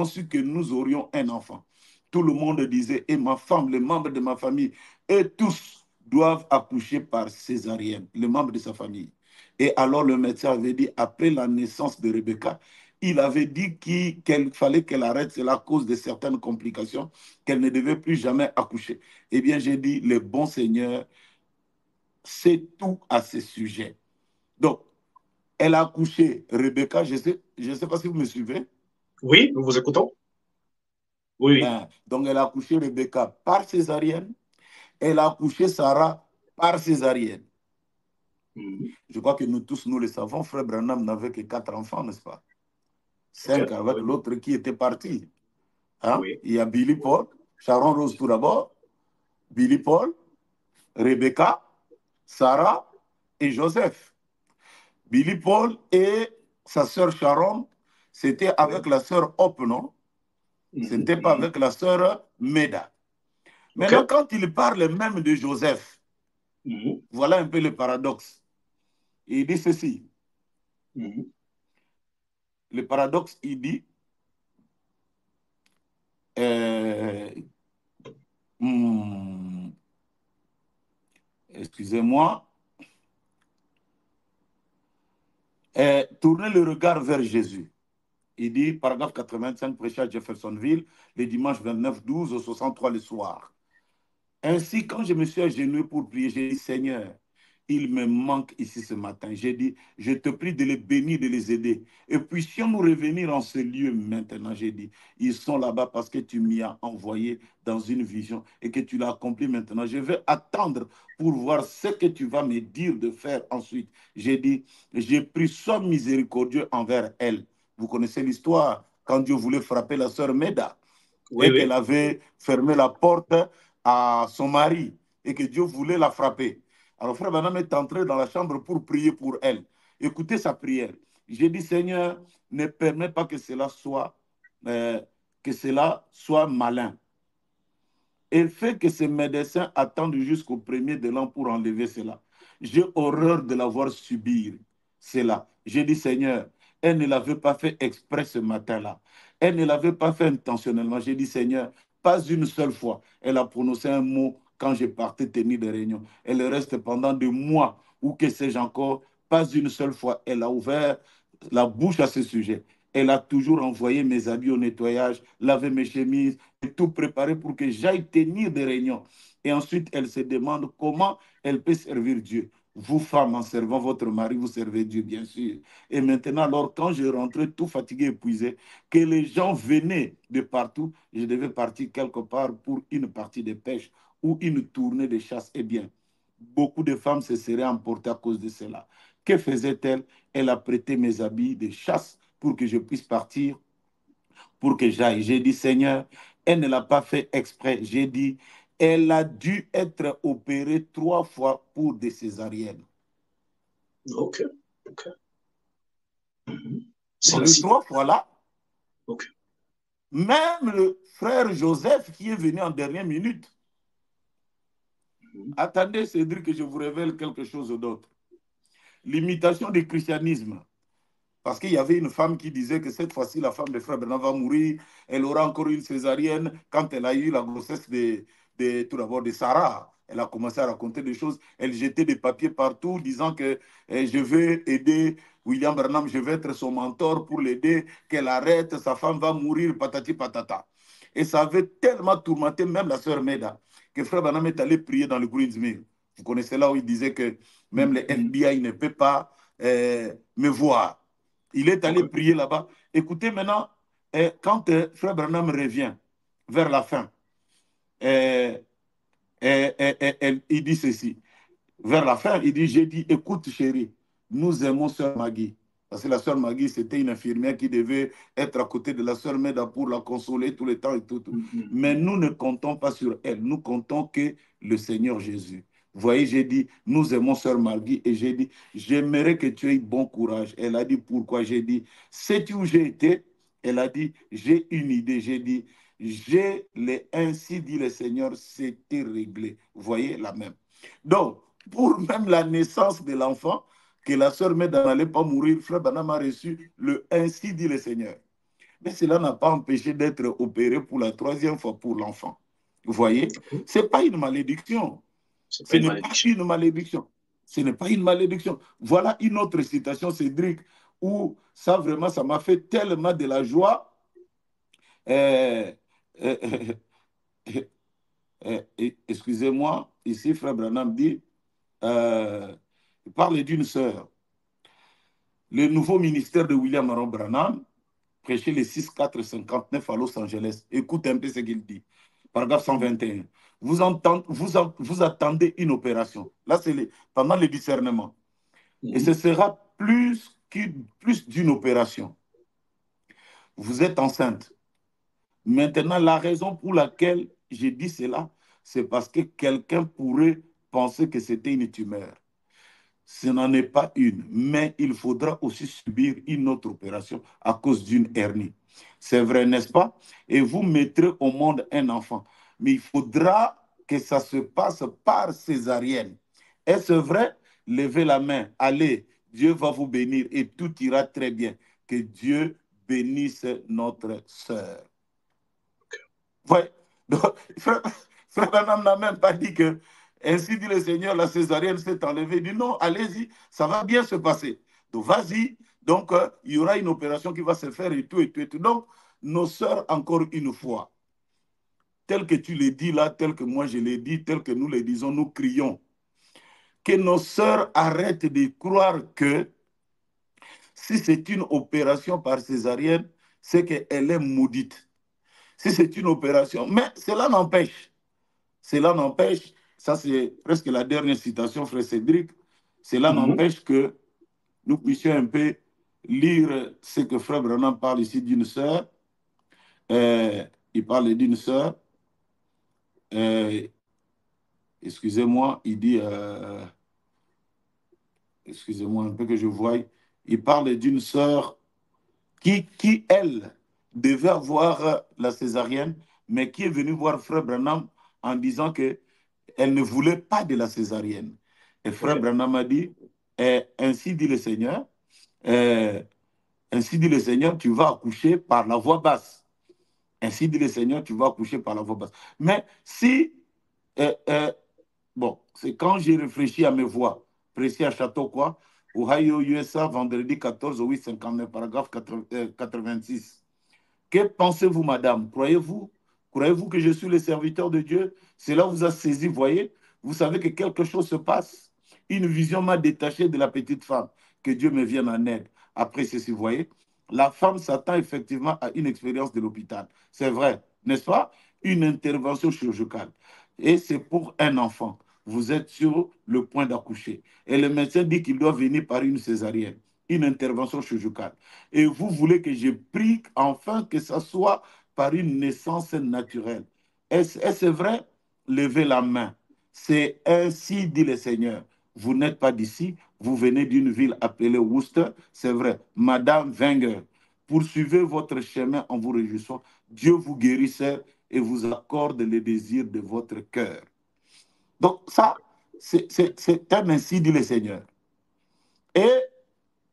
su que nous aurions un enfant. Tout le monde disait, et ma femme, les membres de ma famille, et tous doivent accoucher par césarienne, les membres de sa famille. Et alors le médecin avait dit, après la naissance de Rebecca, il avait dit qu'il fallait qu'elle arrête, c'est la cause de certaines complications, qu'elle ne devait plus jamais accoucher. Eh bien, j'ai dit, le bon Seigneur sait tout à ce sujet. Donc, elle a accouché Rebecca, je sais pas si vous me suivez. Oui, nous vous écoutons. Oui, oui. Donc, elle a accouché Rebecca par césarienne. Elle a accouché Sarah par césarienne. Mhm. Je crois que nous tous, nous le savons, frère Branham n'avait que 4 enfants, n'est-ce pas? OK. 5 avec Oui. l'autre qui était parti. Hein? Oui. Il y a Billy Paul, Sharon Rose tout d'abord, Billy Paul, Rebecca, Sarah et Joseph. Billy Paul et sa sœur Sharon, c'était avec Oui. la sœur Hope, non? Ce Mhm. n'était pas Mhm. avec la sœur Meda. Maintenant, OK. quand il parle même de Joseph, Mhm. voilà un peu le paradoxe. Il dit ceci. Mhm. Le paradoxe, il dit, euh, hmm, excusez-moi, tournez le regard vers Jésus. Il dit, paragraphe 85, prêché à Jeffersonville, le dimanche 29-12 au 63 le soir. Ainsi, quand je me suis agenouillé pour prier, j'ai dit, Seigneur, il me manque ici ce matin. J'ai dit, je te prie de les bénir, de les aider. Et puissions-nous revenir en ce lieu maintenant, j'ai dit, ils sont là-bas parce que tu m'y as envoyé dans une vision et que tu l'as accompli maintenant. Je vais attendre pour voir ce que tu vas me dire de faire ensuite. J'ai dit, j'ai pris, sois miséricordieux envers elle. Vous connaissez l'histoire, quand Dieu voulait frapper la sœur Méda Oui, et qu'elle oui. avait fermé la porte à son mari et que Dieu voulait la frapper. Alors frère Branham est entré dans la chambre pour prier pour elle. Écoutez sa prière. J'ai dit, Seigneur, ne permets pas euh, que cela soit malin. Et fait que ces médecins attendent jusqu'au premier de l'an pour enlever cela. J'ai horreur de la voir subir cela. J'ai dit, Seigneur, elle ne l'avait pas fait exprès ce matin-là. Elle ne l'avait pas fait intentionnellement. J'ai dit, Seigneur, pas une seule fois, elle a prononcé un mot quand je partais tenir des réunions. Elle reste pendant des mois ou que sais-je encore. Pas une seule fois, elle a ouvert la bouche à ce sujet. Elle a toujours envoyé mes habits au nettoyage, lavé mes chemises, et tout préparé pour que j'aille tenir des réunions. Et ensuite, elle se demande comment elle peut servir Dieu. Vous, femmes, en servant votre mari, vous servez Dieu, bien sûr. Et maintenant, alors, quand je rentrais tout fatigué, épuisé, que les gens venaient de partout, je devais partir quelque part pour une partie de pêche ou une tournée de chasse. Eh bien, beaucoup de femmes se seraient emportées à cause de cela. Que faisait-elle? Elle a prêté mes habits de chasse pour que je puisse partir, pour que j'aille. J'ai dit, Seigneur, elle ne l'a pas fait exprès. J'ai dit, elle a dû être opérée 3 fois pour des césariennes. Ok, ok. C'est Dans la les situation. 3 fois-là, Ok. même le frère Joseph qui est venu en dernière minute, attendez, Cédric, que je vous révèle quelque chose d'autre. L'imitation du christianisme. Parce qu'il y avait une femme qui disait que cette fois-ci, la femme de frère Bernard va mourir, elle aura encore une césarienne. Quand elle a eu la grossesse tout d'abord de Sarah, elle a commencé à raconter des choses. Elle jetait des papiers partout disant que je veux aider William Branham, je vais être son mentor pour l'aider, qu'elle arrête, sa femme va mourir, patati patata. Et ça avait tellement tourmenté même la sœur Meda que frère Branham est allé prier dans le Greensmill. Vous connaissez là où il disait que même le FBI ne peut pas me voir. Il est allé Ok. prier là-bas. Écoutez maintenant, quand frère Branham revient vers la fin, euh, il dit ceci. Vers la fin, il dit, j'ai dit, écoute chérie, nous aimons sœur Maggie. Parce que la sœur Maggie, c'était une infirmière qui devait être à côté de la sœur Meda pour la consoler tout le temps et tout. Mais nous ne comptons pas sur elle. Nous comptons que le Seigneur Jésus. Vous voyez, j'ai dit, nous aimons sœur Maggie. Et j'ai dit, j'aimerais que tu aies bon courage. Elle a dit, pourquoi? J'ai dit, sais-tu où j'ai été? Elle a dit, j'ai une idée. J'ai dit, ainsi dit le Seigneur, c'était réglé. Vous voyez, la même. Donc, pour même la naissance de l'enfant, que la sœur Meda n'allait pas mourir, frère Branham a reçu le ainsi dit le Seigneur. Mais cela n'a pas empêché d'être opéré pour la 3e fois pour l'enfant. Vous voyez, ce n'est pas une malédiction. C'est pas Ce une n'est pas malédiction. une malédiction. Ce n'est pas une malédiction. Voilà une autre citation, Cédric, où ça vraiment, ça m'a fait tellement de la joie. Euh, euh, Excusez-moi, ici, frère Branham dit, il parle d'une sœur. Le nouveau ministère de William Aaron Branham prêchait les 6-4-59 à Los Angeles. Écoute un peu ce qu'il dit. Paragraphe 121. Vous attendez une opération. Là, c'est pendant le discernement. Et ce sera plus d'une opération. Vous êtes enceinte. Maintenant, la raison pour laquelle j'ai dit cela, c'est parce que quelqu'un pourrait penser que c'était une tumeur. Ce n'en est pas une, mais il faudra aussi subir une autre opération à cause d'une hernie. C'est vrai, n'est-ce pas? Et vous mettrez au monde un enfant. Mais il faudra que ça se passe par césarienne. Est-ce vrai? Levez la main, allez, Dieu va vous bénir et tout ira très bien. Que Dieu bénisse notre sœur. Ouais. Donc, frère Branham n'a même pas dit que, ainsi dit le Seigneur, la césarienne s'est enlevée. Il dit non, allez-y, ça va bien se passer. Donc, vas-y. Donc, il y aura une opération qui va se faire et tout, et tout, et tout. Donc, nos sœurs, encore une fois, tel que tu l'as dit là, tel que moi je l'ai dit, tel que nous le disons, nous crions. Que nos sœurs arrêtent de croire que si c'est une opération par césarienne, c'est qu'elle est maudite. Si c'est une opération, mais cela n'empêche, ça c'est presque la dernière citation, frère Cédric, cela n'empêche que nous puissions un peu lire ce que frère Branham parle ici d'une sœur. Il parle d'une sœur. Euh, Excusez-moi, il dit, excusez-moi un peu que je voie, il parle d'une sœur elle, devait avoir la césarienne, mais qui est venue voir frère Branham en disant que elle ne voulait pas de la césarienne. Et frère Branham a dit, ainsi dit le Seigneur, euh, ainsi dit le Seigneur, tu vas accoucher par la voix basse. Ainsi dit le Seigneur, tu vas accoucher par la voix basse. Mais si, bon, c'est quand j'ai réfléchi à mes voix, précis à Chautauqua, Ohio, USA, vendredi 14 au 859, paragraphe 86. Que pensez-vous, madame? Croyez-vous que je suis le serviteur de Dieu? Cela vous a saisi, voyez? Vous savez que quelque chose se passe. Une vision m'a détaché de la petite femme. Que Dieu me vienne en aide. Après ceci, voyez? La femme s'attend effectivement à une expérience de l'hôpital. C'est vrai, n'est-ce pas? Une intervention chirurgicale. Et c'est pour un enfant. Vous êtes sur le point d'accoucher. Et le médecin dit qu'il doit venir par une césarienne, une intervention chirurgicale. Et vous voulez que je prie enfin que ça soit par une naissance naturelle. Est-ce vrai? Levez la main. C'est ainsi dit le Seigneur. Vous n'êtes pas d'ici, vous venez d'une ville appelée Worcester, c'est vrai. Madame Wenger, poursuivez votre chemin en vous réjouissant. Dieu vous guérisse et vous accorde les désirs de votre cœur. Donc ça, c'est un ainsi dit le Seigneur. Et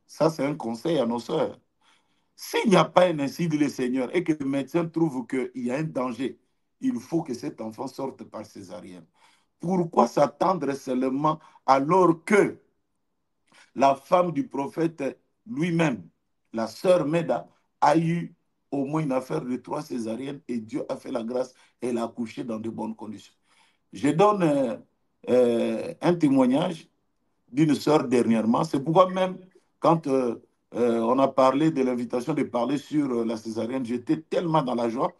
ça, c'est un conseil à nos sœurs. S'il n'y a pas un ainsi dit le Seigneur et que le médecin trouve qu'il y a un danger, il faut que cet enfant sorte par césarienne. Pourquoi s'attendre seulement alors que la femme du prophète lui-même, la sœur Méda, a eu au moins une affaire de 3 césariennes et Dieu a fait la grâce et elle a accouché dans de bonnes conditions. Je donne un témoignage d'une sœur dernièrement. C'est pourquoi même quand on a parlé de l'invitation de parler sur la césarienne, j'étais tellement dans la joie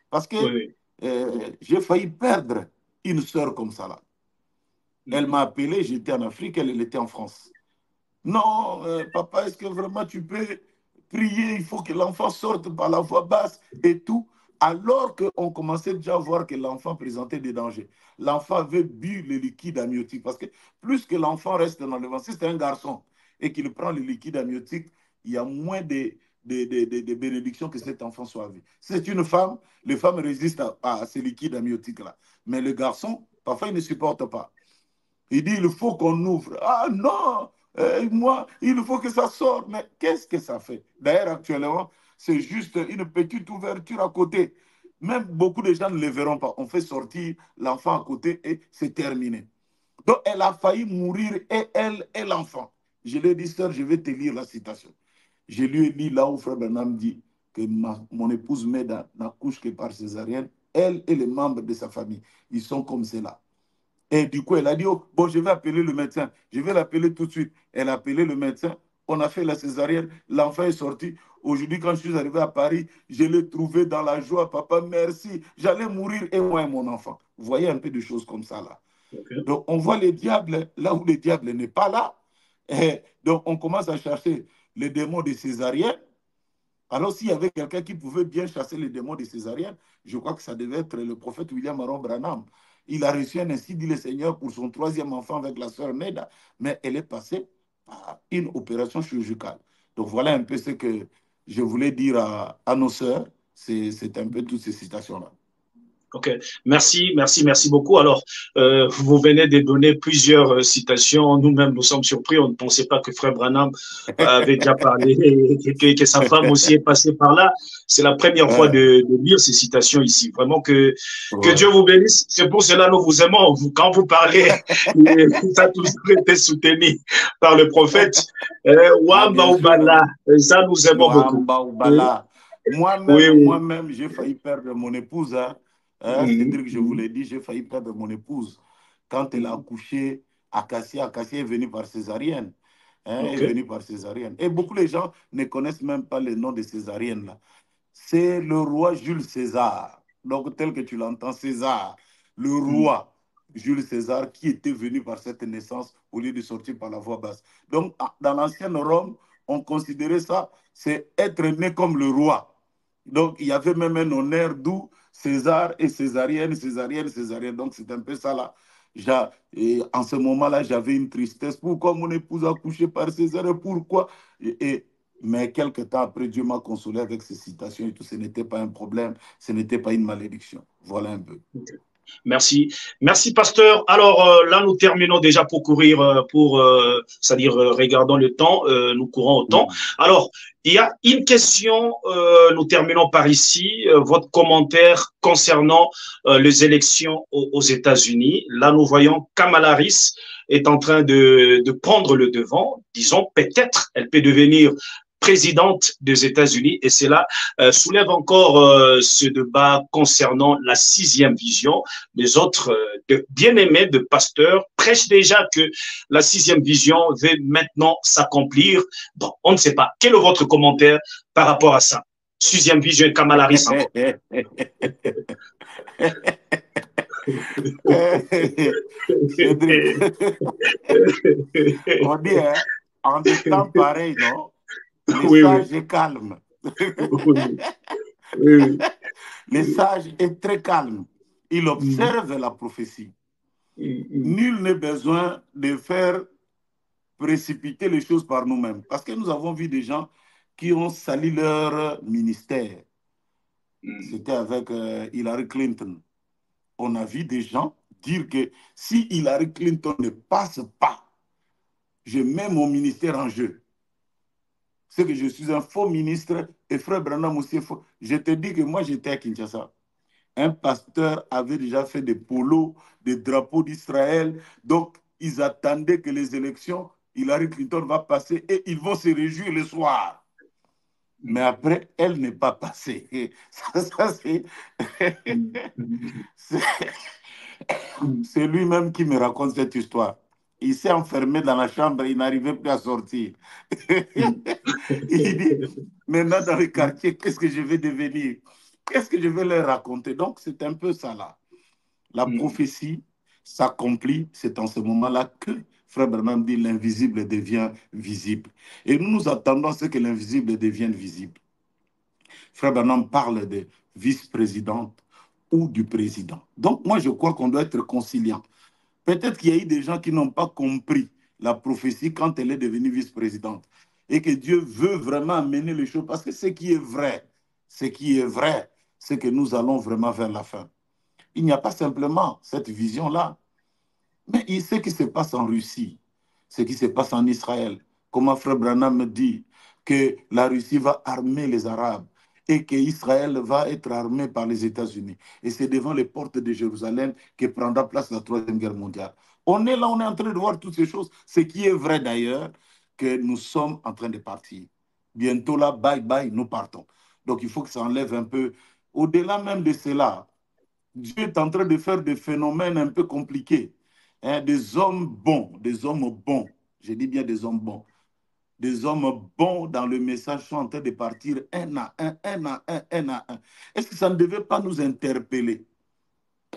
parce que Oui. j'ai failli perdre une sœur comme ça là. Elle m'a appelé, j'étais en Afrique, elle était en France. Non, papa, est-ce que vraiment tu peux prier? Il faut que l'enfant sorte par la voie basse et tout. Alors qu'on commençait déjà à voir que l'enfant présentait des dangers. L'enfant avait bu le liquide amniotique. Parce que plus que l'enfant reste dans le ventre, si c'est un garçon et qu'il prend le liquide amniotique, il y a moins de bénédictions que cet enfant soit vu. Si c'est une femme, les femmes résistent à ces liquides amniotiques-là. Mais le garçon, parfois, il ne supporte pas. Il dit, il faut qu'on ouvre. Ah non, moi, il faut que ça sorte. Mais qu'est-ce que ça fait? D'ailleurs, actuellement, c'est juste une petite ouverture à côté. Même beaucoup de gens ne le verront pas. On fait sortir l'enfant à côté et c'est terminé. Donc, elle a failli mourir, et elle et l'enfant. Je lui ai dit, sœur, je vais te lire la citation. Je lui ai dit là où Frère Branham dit que mon épouse Méda n'accouche que par césarienne. Elle et les membres de sa famille, ils sont comme cela. Et du coup, elle a dit, oh, bon, je vais appeler le médecin. Je vais l'appeler tout de suite. Elle a appelé le médecin. On a fait la césarienne. L'enfant est sorti. Aujourd'hui, quand je suis arrivé à Paris, je l'ai trouvé dans la joie. Papa, merci. J'allais mourir, et moi et mon enfant. Vous voyez un peu de choses comme ça, là. Okay. Donc, on voit les diables là où le diable n'est pas là. Et donc, on commence à chercher les démons de césarienne. Alors, s'il y avait quelqu'un qui pouvait bien chasser les démons de césarienne, je crois que ça devait être le prophète William Aaron Branham. Il a reçu un ainsi dit le Seigneur pour son 3e enfant avec la sœur Neda, mais elle est passée par une opération chirurgicale. Donc, voilà un peu ce que je voulais dire à nos sœurs. C'est un peu toutes ces citations-là. Ok, merci beaucoup. Alors, vous venez de donner plusieurs citations. Nous-mêmes, nous sommes surpris. On ne pensait pas que Frère Branham avait déjà parlé et que sa femme aussi est passée par là. C'est la première fois de lire ces citations ici. Vraiment que Dieu vous bénisse. C'est pour cela que nous vous aimons. Quand vous parlez, ça a toujours été soutenu par le prophète. Wamba Oubala, ça nous aimons beaucoup. Moi-même, j'ai failli perdre mon épouse. Cédric, je vous l'ai dit, j'ai failli perdre mon épouse. Quand elle a accouché, Acacia est venue par césarienne. Est venue par césarienne. Et beaucoup de gens ne connaissent même pas le nom de césarienne. Là. C'est le roi Jules César. Donc, tel que tu l'entends, César, le roi Jules César, qui était venu par cette naissance au lieu de sortir par la voie basse. Donc, dans l'ancienne Rome, on considérait ça, c'est être né comme le roi. Donc, il y avait même un honneur d'où César et Césarienne. Donc, c'est un peu ça là. Et en ce moment-là, j'avais une tristesse. Pourquoi mon épouse a couché par César? Pourquoi? Mais quelques temps après, Dieu m'a consolé avec ces citations et tout. Ce n'était pas un problème, ce n'était pas une malédiction. Voilà un peu. Okay. Merci, pasteur. Alors là, nous terminons déjà pour courir, c'est-à-dire regardons le temps, nous courons au temps. Alors, il y a une question, nous terminons par ici, votre commentaire concernant les élections aux États-Unis. Là, nous voyons Kamala Harris est en train de prendre le devant. Disons, peut-être, elle peut devenir présidente des États-Unis, et cela soulève encore ce débat concernant la sixième vision. Les autres bien-aimés de pasteurs prêchent déjà que la sixième vision va maintenant s'accomplir. Bon, on ne sait pas. Quel est votre commentaire par rapport à ça? Sixième vision, Kamala Harris encore. Cédric, on dit, hein, en des temps pareils, non? Les Oui, oui. sages est calme. Oui, oui. Les sages est très calme. Il observe la prophétie. Nul n'est besoin de faire précipiter les choses par nous-mêmes. Parce que nous avons vu des gens qui ont sali leur ministère. C'était avec Hillary Clinton. On a vu des gens dire que si Hillary Clinton ne passe pas, je mets mon ministère en jeu. C'est que je suis un faux ministre et frère Branham aussi faux. Je te dis que moi j'étais à Kinshasa. Un pasteur avait déjà fait des polos, des drapeaux d'Israël. Donc ils attendaient que les élections, Hillary Clinton va passer et ils vont se réjouir le soir. Mais après, elle n'est pas passée. Et ça c'est lui-même qui me raconte cette histoire. Il s'est enfermé dans la chambre, il n'arrivait plus à sortir. Il dit, maintenant dans le quartier, qu'est-ce que je vais devenir? Qu'est-ce que je vais leur raconter? Donc, c'est un peu ça là. La prophétie s'accomplit, c'est en ce moment-là que Frère Branham dit l'invisible devient visible. Et nous nous attendons à ce que l'invisible devienne visible. Frère Branham parle de vice-présidente ou du président. Donc, moi, je crois qu'on doit être conciliant. Peut-être qu'il y a eu des gens qui n'ont pas compris la prophétie quand elle est devenue vice-présidente et que Dieu veut vraiment amener les choses parce que ce qui est vrai, c'est que nous allons vraiment vers la fin. Il n'y a pas simplement cette vision-là, mais ce qui se passe en Russie, ce qui se passe en Israël, comment Frère Branham me dit que la Russie va armer les Arabes et qu'Israël va être armé par les États-Unis. Et c'est devant les portes de Jérusalem que prendra place la Troisième Guerre mondiale. On est là, on est en train de voir toutes ces choses. Ce qui est vrai d'ailleurs, que nous sommes en train de partir. Bientôt là, bye bye, nous partons. Donc il faut que ça enlève un peu. Au-delà même de cela, Dieu est en train de faire des phénomènes un peu compliqués. Hein, des hommes bons, je dis bien des hommes bons. Des hommes bons dans le message sont en train de partir un à un. Est-ce que ça ne devait pas nous interpeller?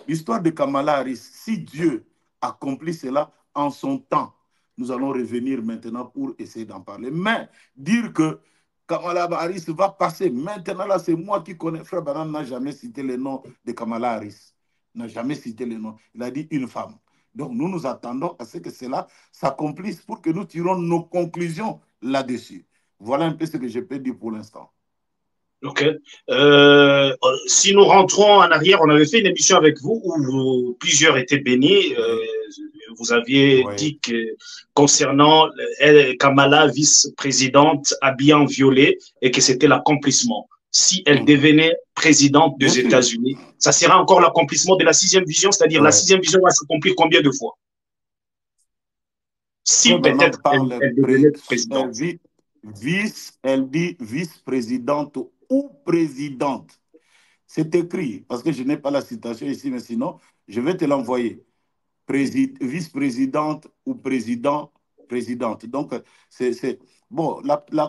L'histoire de Kamala Harris, si Dieu accomplit cela en son temps, nous allons revenir maintenant pour essayer d'en parler. Mais dire que Kamala Harris va passer, maintenant là, c'est moi qui connais. Frère Branham n'a jamais cité le nom de Kamala Harris. N'a jamais cité le nom. Il a dit une femme. Donc nous nous attendons à ce que cela s'accomplisse pour que nous tirons nos conclusions là-dessus. Voilà un peu ce que je peux dire pour l'instant. Ok. Si nous rentrons en arrière, on avait fait une émission avec vous où plusieurs étaient bénis. Vous aviez dit que concernant Kamala, vice-présidente, habillée en violet, et que c'était l'accomplissement. Si elle devenait présidente des États-Unis, ça sera encore l'accomplissement de la sixième vision, c'est-à-dire la sixième vision va s'accomplir combien de fois? Si peut-être elle devenait présidente. Elle dit vice-présidente ou présidente. C'est écrit, parce que je n'ai pas la citation ici, mais sinon, je vais te l'envoyer. Vice-présidente ou présidente. Donc, c'est bon,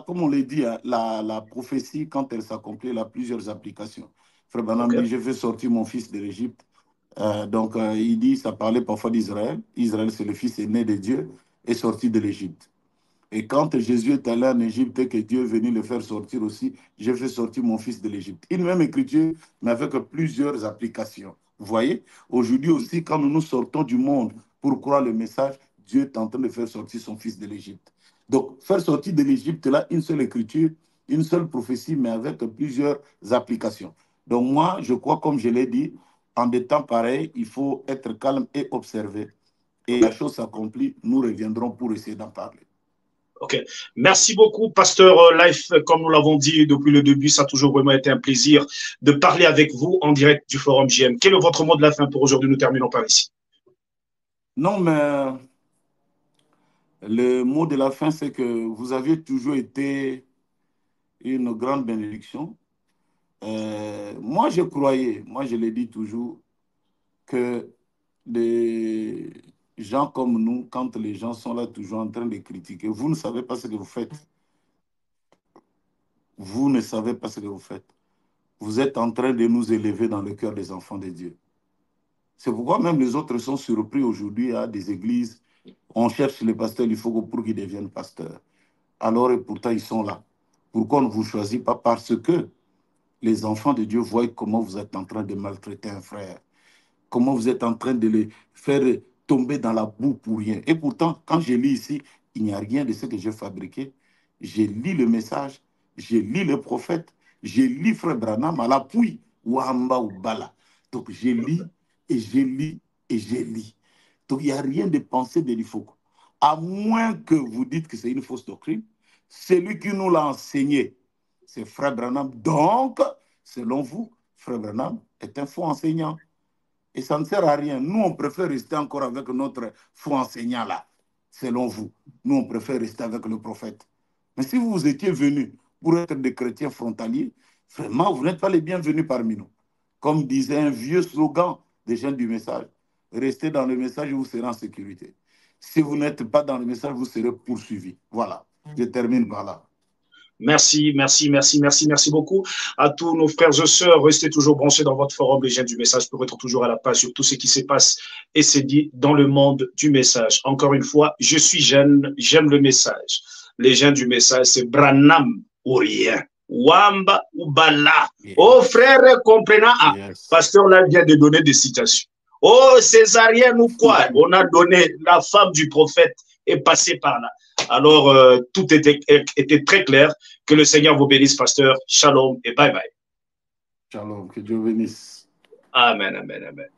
comme on l'a dit, hein, la prophétie, quand elle s'accomplit, elle a plusieurs applications. Frère Branham dit, je vais sortir mon fils de l'Égypte. Il dit, ça parlait parfois d'Israël. Israël, c'est le fils aîné de Dieu, est sorti de l'Égypte. Et quand Jésus est allé en Égypte et que Dieu est venu le faire sortir aussi, j'ai fait sortir mon fils de l'Égypte. Une même écriture, mais avec plusieurs applications. Vous voyez, aujourd'hui aussi, quand nous nous sortons du monde pour croire le message, Dieu est en train de faire sortir son fils de l'Égypte. Donc, faire sortir de l'Égypte, là, une seule écriture, une seule prophétie, mais avec plusieurs applications. Donc, moi, je crois, comme je l'ai dit, en des temps pareils, il faut être calme et observer. Et la chose s'accomplit, nous reviendrons pour essayer d'en parler. Ok. Merci beaucoup, Pasteur Life. Comme nous l'avons dit depuis le début, ça a toujours vraiment été un plaisir de parler avec vous en direct du Forum JM. Quel est votre mot de la fin pour aujourd'hui? Nous terminons par ici. Non, mais Le mot de la fin, c'est que vous aviez toujours été une grande bénédiction. Moi, je croyais, moi, je l'ai dit toujours, que des gens comme nous, quand les gens sont là toujours en train de critiquer, vous ne savez pas ce que vous faites. Vous ne savez pas ce que vous faites. Vous êtes en train de nous élever dans le cœur des enfants de Dieu. C'est pourquoi même les autres sont surpris aujourd'hui à des églises. On cherche les pasteurs, il faut pour qu'ils deviennent pasteurs. Alors et pourtant ils sont là. Pourquoi on ne vous choisit pas? Parce que les enfants de Dieu voient comment vous êtes en train de maltraiter un frère, comment vous êtes en train de les faire tomber dans la boue pour rien. Et pourtant, quand je lis ici, il n'y a rien de ce que j'ai fabriqué. J'ai lu le message, j'ai lu le prophète, j'ai lu Frère Branham à l'appui, Wamba ou Bala. Donc j'ai lu et j'ai lu et j'ai lu. Donc il n'y a rien de pensée de l'Ifoko. À moins que vous dites que c'est une fausse doctrine, celui qui nous l'a enseigné, c'est Frère Branham. Donc, selon vous, Frère Branham est un faux enseignant. Et ça ne sert à rien. Nous, on préfère rester encore avec notre faux enseignant là, selon vous. Nous, on préfère rester avec le prophète. Mais si vous étiez venus pour être des chrétiens frontaliers, vraiment, vous n'êtes pas les bienvenus parmi nous. Comme disait un vieux slogan des gens du message, restez dans le message et vous serez en sécurité. Si vous n'êtes pas dans le message, vous serez poursuivis. Voilà, je termine par là. Merci, merci, merci, merci, merci beaucoup à tous nos frères et sœurs. Restez toujours branchés dans votre forum Les Jeunes du Message pour être toujours à la page sur tout ce qui se passe et s'est dit dans le monde du message. Encore une fois, je suis jeune, j'aime le message. Les Jeunes du Message, c'est Branham ou rien. Wamba ou Bala. Yeah. Oh frère, comprenant, yes. Pasteur là vient de donner des citations. Oh césarienne ou quoi? On a donné la femme du prophète est passée par là. Alors, tout était très clair. Que le Seigneur vous bénisse, pasteur. Shalom et bye bye. Shalom, que Dieu bénisse. Amen, amen, amen.